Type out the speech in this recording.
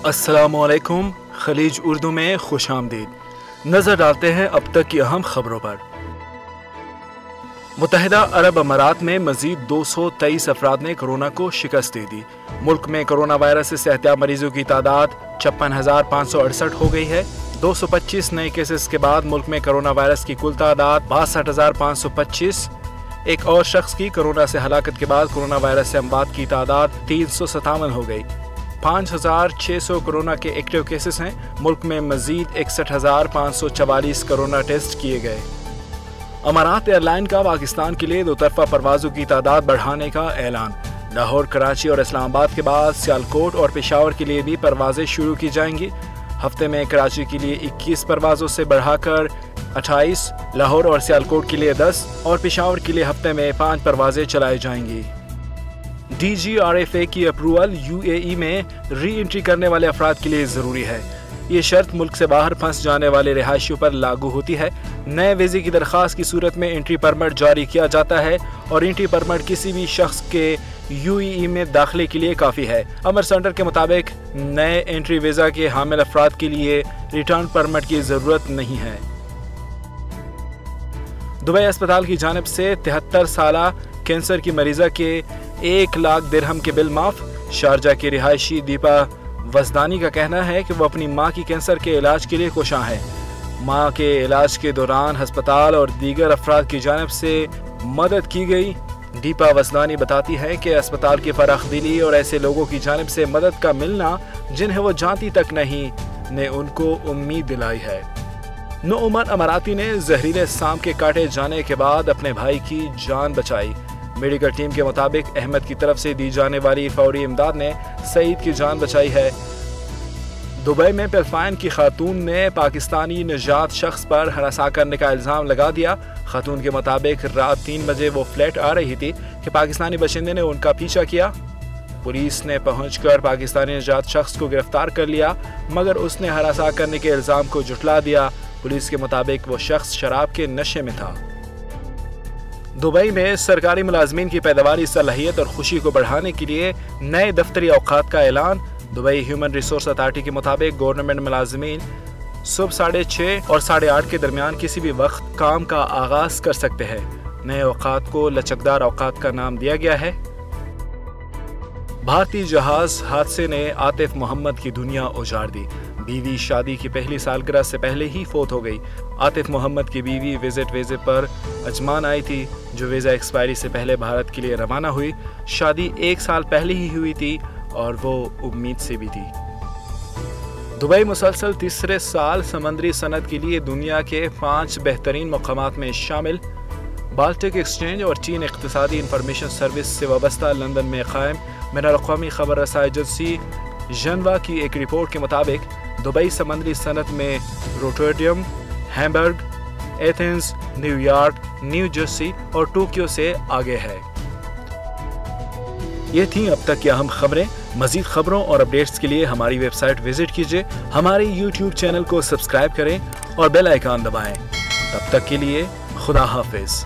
अस्सलामुअलैकुम। खलीज उर्दू में खुश आमदीद। नजर डालते हैं अब तक की अहम खबरों पर। मुत्तहिदा अरब अमारात में मजीद 223 अफराद ने कोरोना को शिकस्त दे दी। मुल्क में कोरोना वायरस से सेहतयाब मरीजों की तादाद 56,568 हो गई है। 225 नए केसेस के बाद मुल्क में कोरोना वायरस की कुल तादाद 62,525। एक और शख्स की कोरोना से हलाकत के बाद कोरोना वायरस से अमवात की तादाद 357 हो गई। 5,600 कोरोना के एक्टिव केसेस हैं। मुल्क में मजीद 61,544 कोरोना टेस्ट किए गए। अमारात एयरलाइन का पाकिस्तान के लिए 2 तरफा परवाजों की तादाद बढ़ाने का ऐलान। लाहौर, कराची और इस्लामाबाद के बाद सियालकोट और पेशावर के लिए भी परवाजें शुरू की जाएंगी। हफ्ते में कराची के लिए 21 परवाजों से बढ़ाकर 28, लाहौर और सियालकोट के लिए 10 और पेशावर के लिए हफ्ते में 5 परवाजें चलाई जाएंगी। DGRFA की अप्रूवल UAE में री एंट्री करने वाले अफराद के लिए ज़रूरी है। ये शर्त मुल्क से बाहर फंस जाने वाले रिहायशियों पर लागू होती है। नए वीज़े की दरख्वास्त की सूरत में एंट्री परमिट जारी किया जाता है और एंट्री परमिट किसी भी शख्स के UAE में दाखिले के लिए काफ़ी है। अमर सेंटर के मुताबिक नए एंट्री वीज़ा के हामिल अफराद के लिए रिटर्न परमिट की ज़रूरत नहीं है। दुबई अस्पताल की जानिब से 73 साला कैंसर की मरीजा के 1 लाख दिरहम के बिल माफ। शारजा की रिहायशी दीपा वजदानी का कहना है कि वो अपनी मां की कैंसर के इलाज के लिए कोशां है। मां के इलाज के दौरान अस्पताल और दीगर अफराद की जानिब से मदद की गई। दीपा वजदानी बताती है कि अस्पताल की फराखदिली और ऐसे लोगों की जानिब से मदद का मिलना जिन्हें वो जानती तक नहीं ने उनको उम्मीद दिलाई है। नौउमर अमाराती ने जहरीले सांप के काटे जाने के बाद अपने भाई की जान बचाई। मेडिकल टीम के मुताबिक अहमद की तरफ से दी जाने वाली फौरी इमदाद ने सईद की जान बचाई है। दुबई में फिलिपाइन की खातून ने पाकिस्तानी निजात शख्स पर हरासा करने का इल्ज़ाम लगा दिया। खातून के मुताबिक रात 3 बजे वो फ्लैट आ रही थी कि पाकिस्तानी बाशिंदे ने उनका पीछा किया। पुलिस ने पहुंचकर पाकिस्तानी निजात शख्स को गिरफ्तार कर लिया, मगर उसने हरासा करने के इल्ज़ाम को झुठला दिया। पुलिस के मुताबिक वो शख्स शराब के नशे में था। दुबई में सरकारी मुलाजमीन की पैदावारी सलाहियत और खुशी को बढ़ाने के लिए नए दफ्तरी औकात का ऐलान। दुबई ह्यूमन रिसोर्स अथॉरिटी के मुताबिक गवर्नमेंट मुलाजमीन सुबह 6:30 और 8:30 के दरमियान किसी भी वक्त काम का आगाज कर सकते हैं। नए औकात को लचकदार औकात का नाम दिया गया है। भारतीय जहाज हादसे ने आतिफ मोहम्मद की दुनिया उजाड़ दी। बीवी शादी की पहली सालगिरह से पहले ही फोत हो गई। आतिफ मोहम्मद की बीवी विजिट वीज़े पर अजमान आई थी, जो वीज़ा एक्सपायरी से पहले भारत के लिए रवाना हुई। शादी 1 साल पहले ही हुई थी और वो उम्मीद से भी थी। दुबई मुसलसल तीसरे साल समंदरी सनद के लिए दुनिया के 5 बेहतरीन मकामात में शामिल। बाल्टिक एक्सचेंज और चीन इक़्तिसादी इंफॉर्मेशन सर्विस से वाबस्ता लंदन में कायम बैनुल-अक़वामी खबर रसाई एजेंसी जनवा की एक रिपोर्ट के मुताबिक दुबई समंदरी सनद में Rotterdam, Hamburg, Athens, New York, new Jersey और टोक्यो से आगे है। ये थी अब तक की अहम खबरें। मजीद खबरों और अपडेट्स के लिए हमारी वेबसाइट विजिट कीजिए, हमारे YouTube चैनल को सब्सक्राइब करें और बेल आइकन दबाएं। तब तक के लिए खुदा हाफिज।